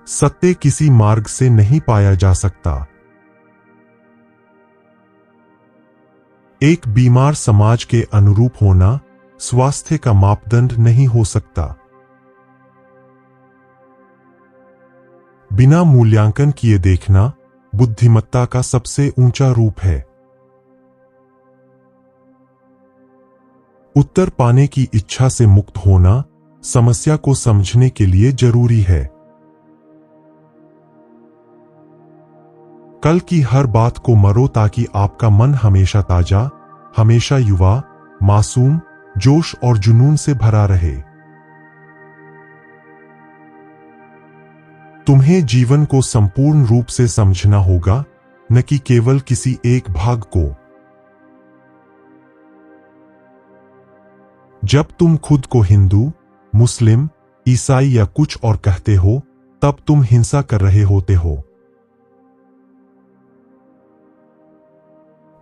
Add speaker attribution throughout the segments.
Speaker 1: सत्य किसी मार्ग से नहीं पाया जा सकता। एक बीमार समाज के अनुरूप होना स्वास्थ्य का मापदंड नहीं हो सकता। बिना मूल्यांकन किए देखना बुद्धिमत्ता का सबसे ऊंचा रूप है। उत्तर पाने की इच्छा से मुक्त होना समस्या को समझने के लिए जरूरी है। कल की हर बात को मरो ताकि आपका मन हमेशा ताजा, हमेशा युवा, मासूम, जोश और जुनून से भरा रहे। तुम्हें जीवन को संपूर्ण रूप से समझना होगा, न कि केवल किसी एक भाग को। जब तुम खुद को हिंदू, मुस्लिम, ईसाई या कुछ और कहते हो, तब तुम हिंसा कर रहे होते हो।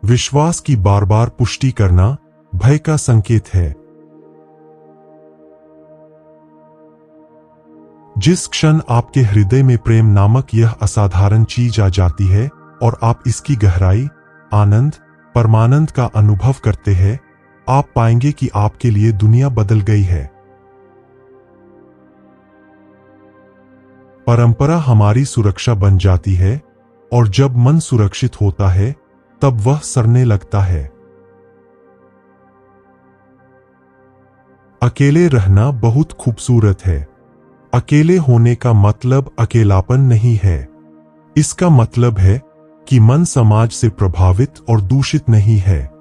Speaker 1: विश्वास की बार बार पुष्टि करना भय का संकेत है। जिस क्षण आपके हृदय में प्रेम नामक यह असाधारण चीज आ जाती है और आप इसकी गहराई, आनंद, परमानंद का अनुभव करते हैं, आप पाएंगे कि आपके लिए दुनिया बदल गई है। परंपरा हमारी सुरक्षा बन जाती है और जब मन सुरक्षित होता है तब वह सड़ने लगता है। अकेले रहना बहुत खूबसूरत है। अकेले होने का मतलब अकेलापन नहीं है। इसका मतलब है कि मन समाज से प्रभावित और दूषित नहीं है।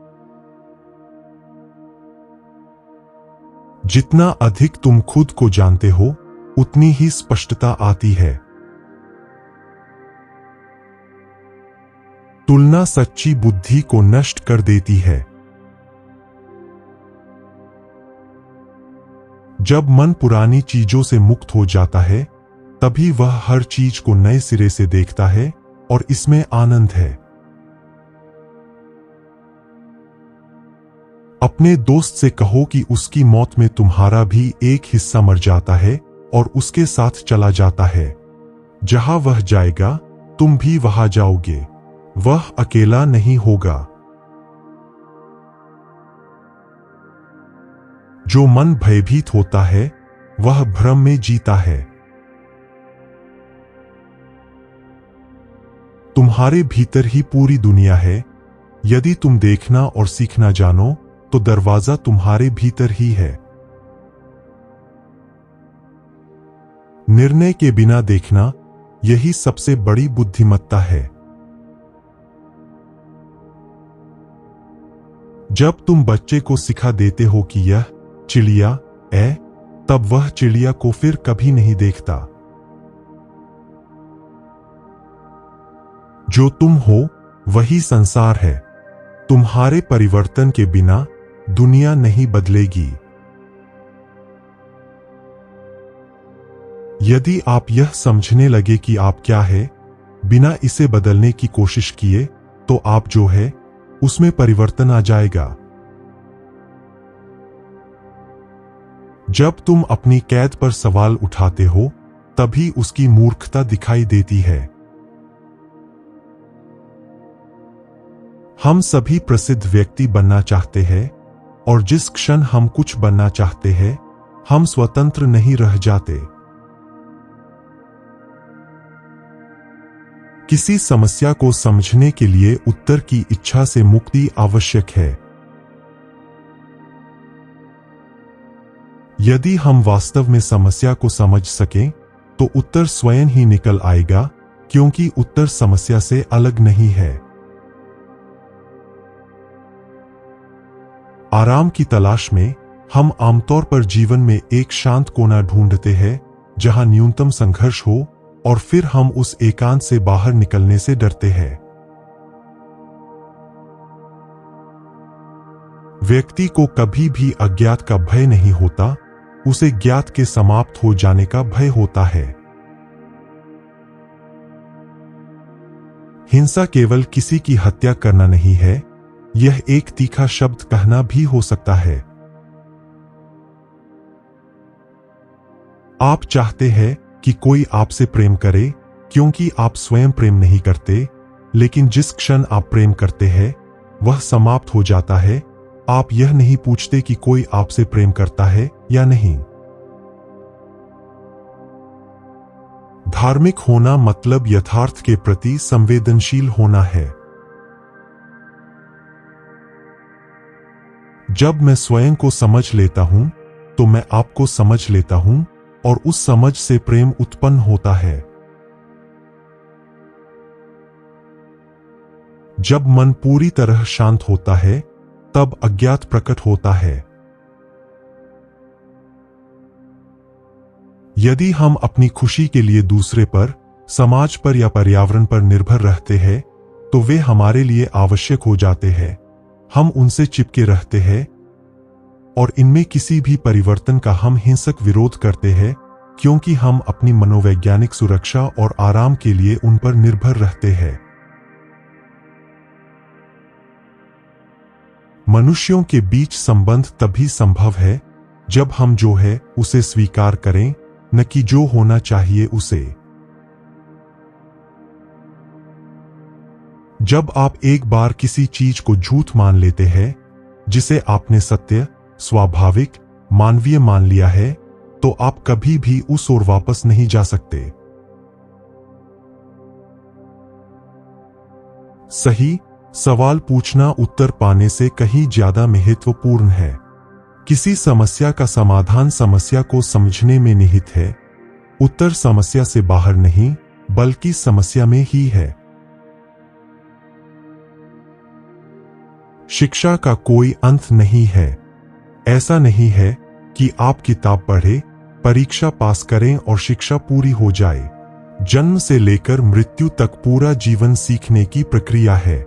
Speaker 1: जितना अधिक तुम खुद को जानते हो, उतनी ही स्पष्टता आती है। तुलना सच्ची बुद्धि को नष्ट कर देती है। जब मन पुरानी चीजों से मुक्त हो जाता है, तभी वह हर चीज को नए सिरे से देखता है और इसमें आनंद है। अपने दोस्त से कहो कि उसकी मौत में तुम्हारा भी एक हिस्सा मर जाता है और उसके साथ चला जाता है। जहां वह जाएगा, तुम भी वहां जाओगे। वह अकेला नहीं होगा। जो मन भयभीत होता है, वह भ्रम में जीता है। तुम्हारे भीतर ही पूरी दुनिया है। यदि तुम देखना और सीखना जानो, तो दरवाजा तुम्हारे भीतर ही है। निर्णय के बिना देखना, यही सबसे बड़ी बुद्धिमत्ता है। जब तुम बच्चे को सिखा देते हो कि यह चिड़िया है, तब वह चिड़िया को फिर कभी नहीं देखता। जो तुम हो, वही संसार है। तुम्हारे परिवर्तन के बिना दुनिया नहीं बदलेगी। यदि आप यह समझने लगे कि आप क्या है, बिना इसे बदलने की कोशिश किए, तो आप जो है, उसमें परिवर्तन आ जाएगा। जब तुम अपनी कैद पर सवाल उठाते हो, तभी उसकी मूर्खता दिखाई देती है। हम सभी प्रसिद्ध व्यक्ति बनना चाहते हैं, और जिस क्षण हम कुछ बनना चाहते हैं, हम स्वतंत्र नहीं रह जाते। किसी समस्या को समझने के लिए उत्तर की इच्छा से मुक्ति आवश्यक है। यदि हम वास्तव में समस्या को समझ सकें, तो उत्तर स्वयं ही निकल आएगा, क्योंकि उत्तर समस्या से अलग नहीं है। आराम की तलाश में हम आमतौर पर जीवन में एक शांत कोना ढूंढते हैं, जहां न्यूनतम संघर्ष हो, और फिर हम उस एकांत से बाहर निकलने से डरते हैं। व्यक्ति को कभी भी अज्ञात का भय नहीं होता, उसे ज्ञात के समाप्त हो जाने का भय होता है। हिंसा केवल किसी की हत्या करना नहीं है, यह एक तीखा शब्द कहना भी हो सकता है। आप चाहते हैं कि कोई आपसे प्रेम करे, क्योंकि आप स्वयं प्रेम नहीं करते। लेकिन जिस क्षण आप प्रेम करते हैं वह समाप्त हो जाता है। आप यह नहीं पूछते कि कोई आपसे प्रेम करता है या नहीं। धार्मिक होना मतलब यथार्थ के प्रति संवेदनशील होना है। जब मैं स्वयं को समझ लेता हूं तो मैं आपको समझ लेता हूं और उस समझ से प्रेम उत्पन्न होता है। जब मन पूरी तरह शांत होता है तब अज्ञात प्रकट होता है। यदि हम अपनी खुशी के लिए दूसरे पर, समाज पर या पर्यावरण पर निर्भर रहते हैं तो वे हमारे लिए आवश्यक हो जाते हैं। हम उनसे चिपके रहते हैं और इनमें किसी भी परिवर्तन का हम हिंसक विरोध करते हैं, क्योंकि हम अपनी मनोवैज्ञानिक सुरक्षा और आराम के लिए उन पर निर्भर रहते हैं। मनुष्यों के बीच संबंध तभी संभव है जब हम जो है उसे स्वीकार करें, न कि जो होना चाहिए उसे। जब आप एक बार किसी चीज को झूठ मान लेते हैं जिसे आपने सत्य, स्वाभाविक, मानवीय मान लिया है, तो आप कभी भी उस ओर वापस नहीं जा सकते। सही सवाल पूछना उत्तर पाने से कहीं ज्यादा महत्वपूर्ण है। किसी समस्या का समाधान समस्या को समझने में निहित है। उत्तर समस्या से बाहर नहीं, बल्कि समस्या में ही है। शिक्षा का कोई अंत नहीं है। ऐसा नहीं है कि आप किताब पढ़ें, परीक्षा पास करें और शिक्षा पूरी हो जाए। जन्म से लेकर मृत्यु तक पूरा जीवन सीखने की प्रक्रिया है।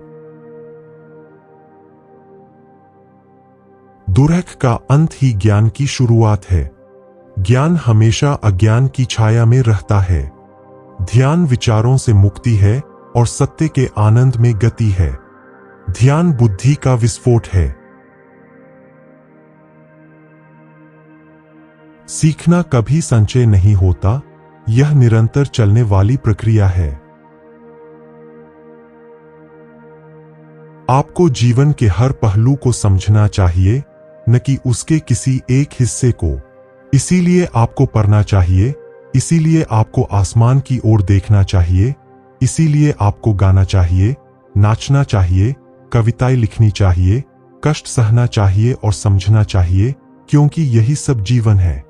Speaker 1: दुर्लभ का अंत ही ज्ञान की शुरुआत है। ज्ञान हमेशा अज्ञान की छाया में रहता है। ध्यान विचारों से मुक्ति है और सत्य के आनंद में गति है। ध्यान बुद्धि का विस्फोट है। सीखना कभी संचय नहीं होता, यह निरंतर चलने वाली प्रक्रिया है। आपको जीवन के हर पहलू को समझना चाहिए, न कि उसके किसी एक हिस्से को। इसीलिए आपको पढ़ना चाहिए, इसीलिए आपको आसमान की ओर देखना चाहिए, इसीलिए आपको गाना चाहिए, नाचना चाहिए, कविताएं लिखनी चाहिए, कष्ट सहना चाहिए और समझना चाहिए, क्योंकि यही सब जीवन है।